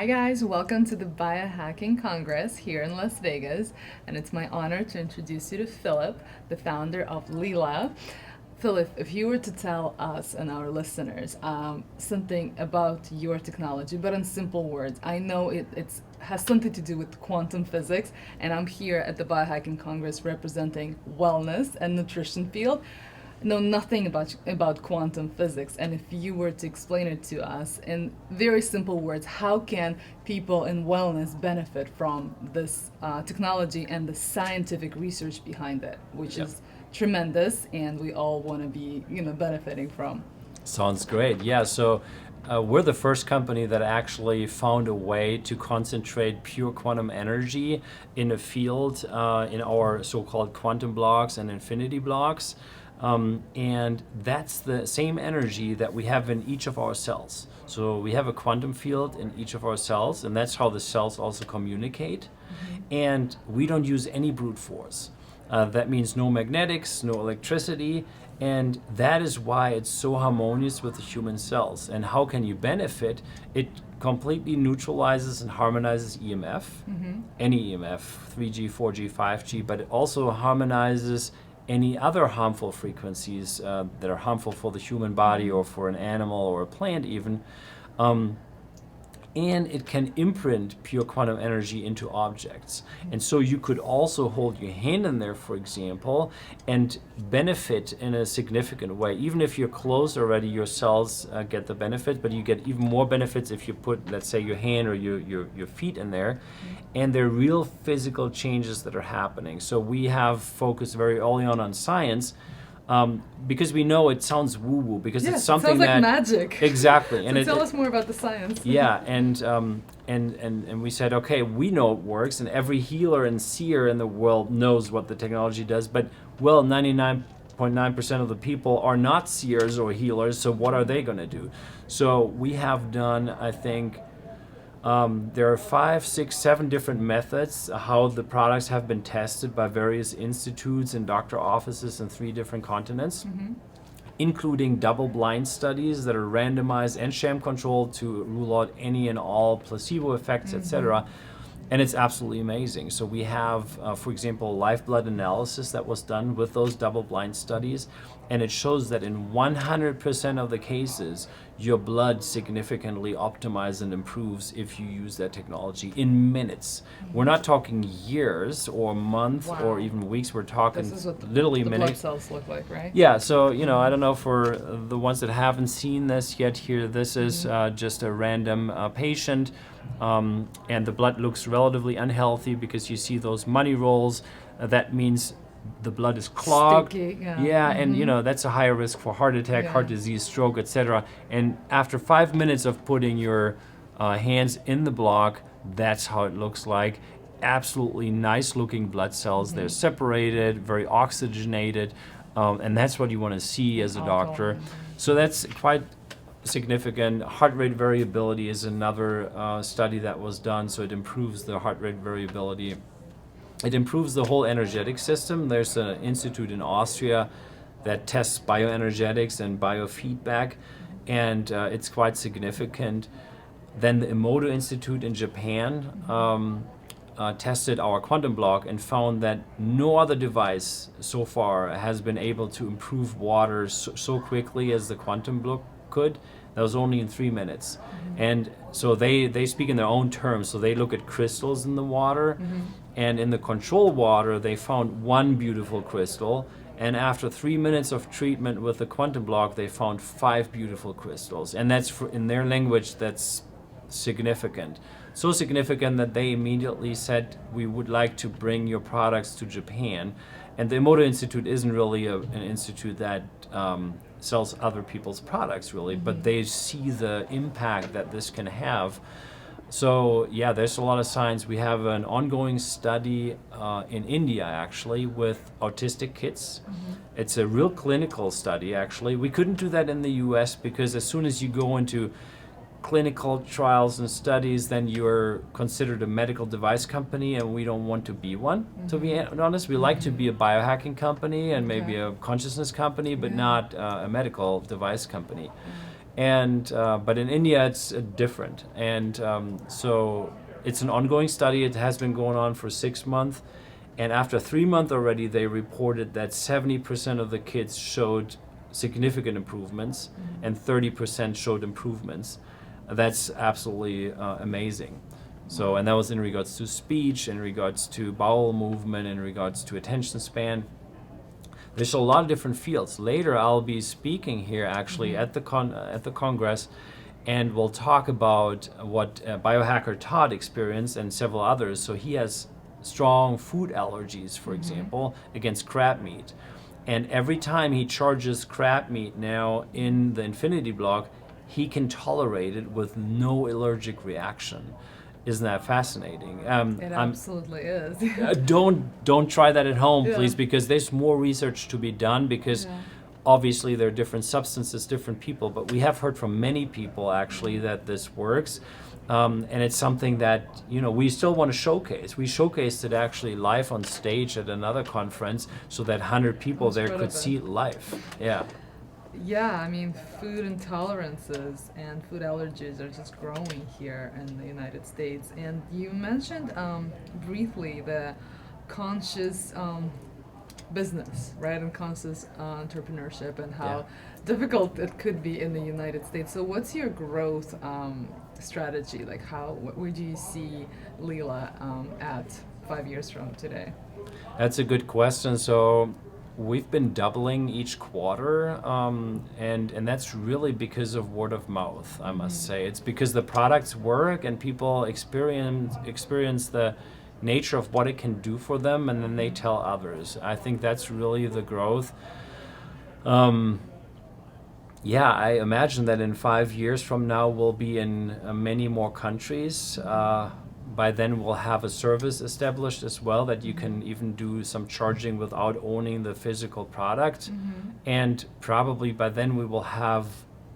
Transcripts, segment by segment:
Hi guys, welcome to the Biohacking Congress here in Las Vegas, and it's my honor to introduce you to Philipp, the founder of Leela. Philip, if you were to tell us and our listeners something about your technology, but in simple words, I know it's has something to do with quantum physics, and I'm here at the Biohacking Congress representing wellness and nutrition field. Know nothing about quantum physics, and if you were to explain it to us in very simple words, how can people in wellness benefit from this technology and the scientific research behind it, which Yep. is tremendous, and we all want to be benefiting from. Sounds great. Yeah, so we're the first company that actually found a way to concentrate pure quantum energy in a field in our so-called quantum blocks and infinity blocks. And that's the same energy that we have in each of our cells. So we have a quantum field in each of our cells, and that's how the cells also communicate. And we don't use any brute force. That means no magnetics, no electricity, and that is why it's so harmonious with the human cells. And how can you benefit? It completely neutralizes and harmonizes EMF, any EMF, 3G, 4G, 5G, but it also harmonizes any other harmful frequencies that are harmful for the human body or for an animal or a plant even. And it can imprint pure quantum energy into objects. And so you could also hold your hand in there, for example, and benefit in a significant way. Even if you're closed already, your cells get the benefit, but you get even more benefits if you put, let's say, your hand or your feet in there. And there are real physical changes that are happening. So we have focused very early on science. Because we know it sounds woo-woo, because Yes, it's something it sounds like that magic. exactly, So tell us more about the science. yeah, and we said, okay, we know it works, and every healer and seer in the world knows what the technology does, but 99.9% of the people are not seers or healers, so what are they going to do? So we have done, I think, there are 5, 6, 7 different methods how the products have been tested by various institutes and doctor offices in 3 different continents, including double-blind studies that are randomized and sham-controlled to rule out any and all placebo effects, etc. And it's absolutely amazing. So we have, for example, live blood analysis that was done with those double-blind studies, and it shows that in 100% of the cases, your blood significantly optimizes and improves if you use that technology in minutes. We're not talking years or months or Wow. even weeks. We're talking This is what literally the blood minutes. cells look like, right? Yeah, so I don't know for the ones that haven't seen this yet here, this is just a random patient, and the blood looks relatively unhealthy because you see those money rolls. That means the blood is clogged. Sticky, yeah. Yeah, and that's a higher risk for heart attack, Yeah. heart disease, stroke, etc. And after 5 minutes of putting your hands in the block, that's how it looks like. Absolutely nice looking blood cells. They're separated, very oxygenated, and that's what you want to see as a doctor. Alkaline. So that's quite significant. Heart rate variability is another study that was done, so it improves the heart rate variability. It improves the whole energetic system. There's an institute in Austria that tests bioenergetics and biofeedback, and it's quite significant. Then the Emoto Institute in Japan tested our quantum block and found that no other device so far has been able to improve water so quickly as the quantum block could. That was only in 3 minutes. And so they speak in their own terms. So they look at crystals in the water, and in the control water, they found 1 beautiful crystal. And after 3 minutes of treatment with the quantum block, they found 5 beautiful crystals. And that's in their language, that's significant. So significant that they immediately said, we would like to bring your products to Japan. And the Emoto Institute isn't really an institute that sells other people's products, really, but they see the impact that this can have. So yeah, there's a lot of science. We have an ongoing study in India, actually, with autistic kids. It's a real clinical study, actually. We couldn't do that in the US because as soon as you go into clinical trials and studies, then you're considered a medical device company, and we don't want to be one. To be honest, we like to be a biohacking company and maybe a consciousness company, but not a medical device company. And but in India it's different, and so it's an ongoing study. It has been going on for 6 months, and after 3 months already, they reported that 70% of the kids showed significant improvements, and 30% showed improvements. That's absolutely amazing. So, and that was in regards to speech, in regards to bowel movement, in regards to attention span. There's a lot of different fields. Later, I'll be speaking here actually at the Congress, and we'll talk about what biohacker Todd experienced and several others. So he has strong food allergies, for example, against crab meat. And every time he charges crab meat now in the Infinity block, he can tolerate it with no allergic reaction. Isn't that fascinating? It absolutely is. Don't try that at home, Yeah. please, because there's more research to be done. Because Yeah. obviously there are different substances, different people, but we have heard from many people actually that this works, and it's something that we still want to showcase. We showcased it actually live on stage at another conference, so that 100 people there could see it live. Yeah. Yeah, I mean, food intolerances and food allergies are just growing here in the United States. And you mentioned briefly the conscious business, right? And conscious entrepreneurship, and how difficult it could be in the United States. So, what's your growth strategy? Like, where do you see Leela at 5 years from today? That's a good question. So we've been doubling each quarter, and that's really because of word of mouth, I must say. It's because the products work and people experience the nature of what it can do for them, and then they tell others. I think that's really the growth. Yeah, I imagine that in 5 years from now we'll be in many more countries. By then we'll have a service established as well, that you can even do some charging without owning the physical product. And probably by then we will have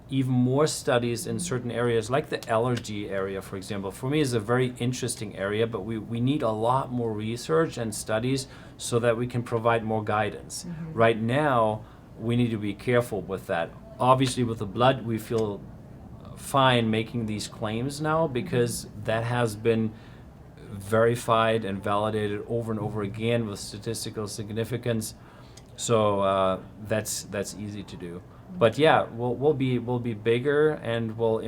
even more studies in certain areas, like the allergy area, for example. For me, is a very interesting area, but we need a lot more research and studies so that we can provide more guidance. Right now, we need to be careful with that. Obviously, with the blood, we feel fine making these claims now, because that has been verified and validated over and over again with statistical significance. So that's easy to do. But yeah, we'll be bigger, and we'll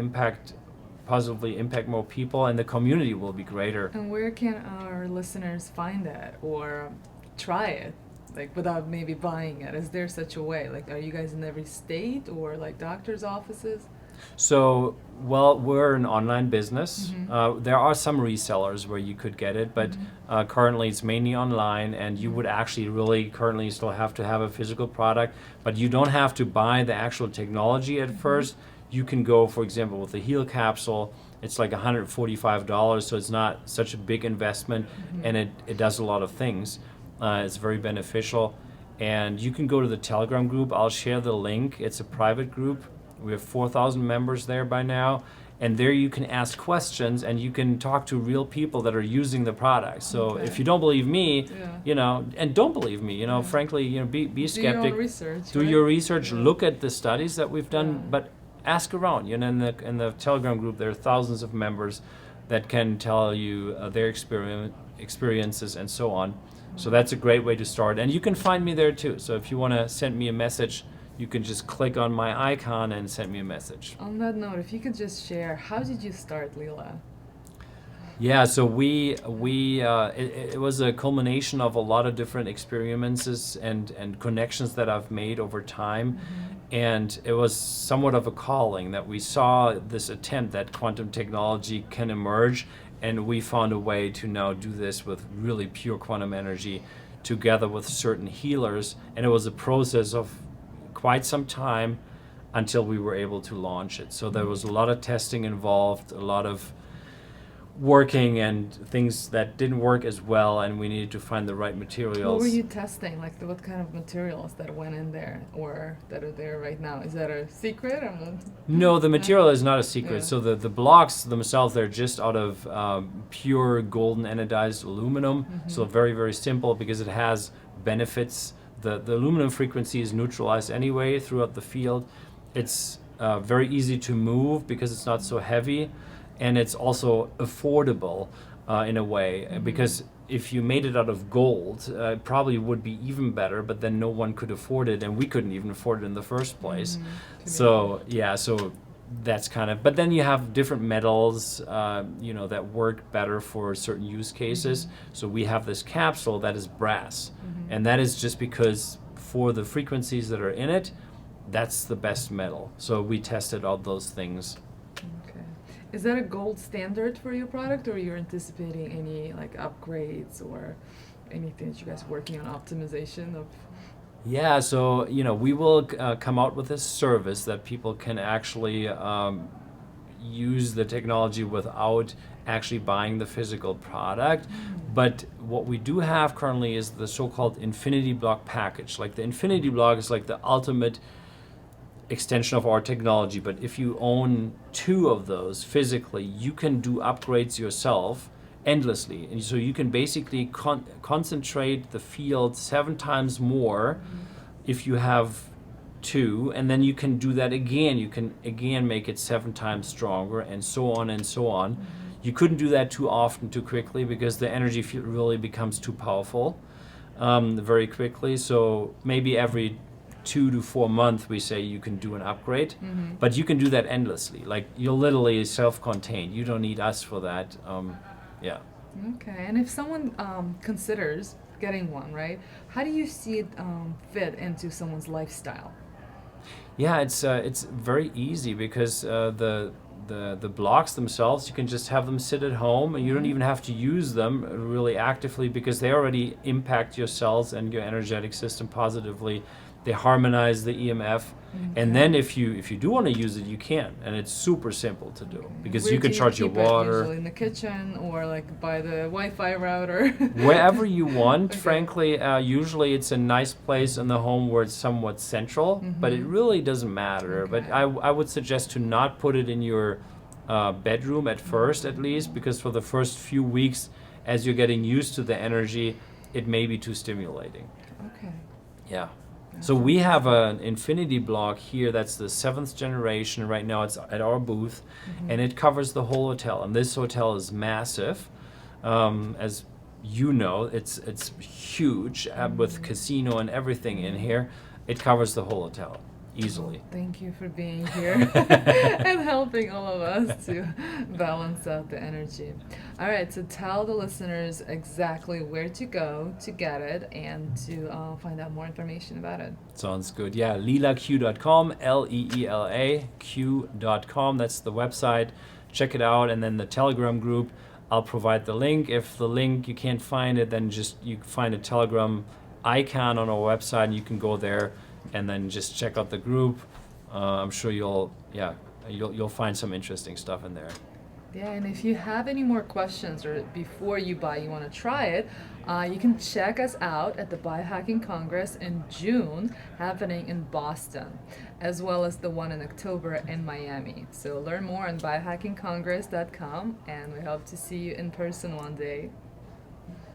positively impact more people, and the community will be greater. And where can our listeners find that or try it? Like, without maybe buying it, is there such a way? Like, are you guys in every state, or like doctors' offices? So, well, we're an online business. There are some resellers where you could get it, but currently it's mainly online, and you would actually really currently still have to have a physical product, but you don't have to buy the actual technology at first. You can go, for example, with the Heal capsule. It's like $145, so it's not such a big investment, and it does a lot of things. It's very beneficial. And you can go to the Telegram group. I'll share the link. It's a private group. We have 4,000 members there by now. And there you can ask questions, and you can talk to real people that are using the product. So if you don't believe me, and don't believe me, frankly, be skeptic. Do your own research. Do right? your research. Look at the studies that we've done, but ask around. In the Telegram group, there are thousands of members that can tell you their experiences and so on. So that's a great way to start. And you can find me there too. So if you want to send me a message, you can just click on my icon and send me a message. On that note, if you could just share, how did you start Leela? Yeah, so it was a culmination of a lot of different experiences and connections that I've made over time. And it was somewhat of a calling that we saw this attempt that quantum technology can emerge, and we found a way to now do this with really pure quantum energy together with certain healers. And it was a process of quite some time until we were able to launch it. So there was a lot of testing involved, a lot of working and things that didn't work as well, and we needed to find the right materials. What were you testing? Like, what kind of materials that went in there or that are there right now? Is that a secret? No, the material is not a secret. Yeah. So the blocks themselves, they're just out of pure golden anodized aluminum. So very, very simple, because it has benefits. The aluminum frequency is neutralized anyway throughout the field. It's very easy to move because it's not so heavy, and it's also affordable in a way. Because if you made it out of gold, it probably would be even better, but then no one could afford it, and we couldn't even afford it in the first place. So yeah, so that's kind of, but then you have different metals, that work better for certain use cases. So we have this capsule that is brass, and that is just because for the frequencies that are in it, that's the best metal. So we tested all those things. Okay. Is that a gold standard for your product, or you're anticipating any like upgrades or anything that you guys are working on optimization of? Yeah, so we will come out with a service that people can actually use the technology without actually buying the physical product. But what we do have currently is the so-called Infinity Block package. Like the Infinity Block is like the ultimate extension of our technology, but if you own 2 of those physically, you can do upgrades yourself endlessly, and so you can basically concentrate the field 7 times more if you have 2, and then you can do that again. You can again make it 7 times stronger, and so on and so on. You couldn't do that too often, too quickly, because the energy field really becomes too powerful very quickly. So maybe every 2 to 4 months we say you can do an upgrade, but you can do that endlessly. Like you're literally self-contained. You don't need us for that. Yeah. Okay, and if someone considers getting one, right? How do you see it fit into someone's lifestyle? Yeah, it's very easy because the blocks themselves, you can just have them sit at home, and you don't even have to use them really actively because they already impact your cells and your energetic system positively. They harmonize the EMF, and then if you do want to use it, you can, and it's super simple to do because Where you can do charge your keep it? water Usually in the kitchen or like by the Wi-Fi router. wherever you want. Okay. Frankly, usually it's a nice place in the home where it's somewhat central, but it really doesn't matter. Okay. But I would suggest to not put it in your bedroom at first, at least, because for the first few weeks, as you're getting used to the energy, it may be too stimulating. Okay. Yeah. So we have an Infinity Block here that's the 7th generation. Right now it's at our booth, and it covers the whole hotel. And this hotel is massive. As you know, it's huge with casino and everything in here. It covers the whole hotel easily. Thank you for being here and helping all of us to balance out the energy. All right, so tell the listeners exactly where to go to get it and to find out more information about it. Sounds good. Yeah, leelaq.com, LEELAQ.com. That's the website. Check it out, and then the Telegram group. I'll provide the link. If the link you can't find it, then just you find a Telegram icon on our website, and you can go there and then just check out the group. I'm sure you'll find some interesting stuff in there. Yeah, and if you have any more questions or before you buy, you want to try it, you can check us out at the Biohacking Congress in June, happening in Boston, as well as the one in October in Miami. So learn more on biohackingcongress.com, and we hope to see you in person one day.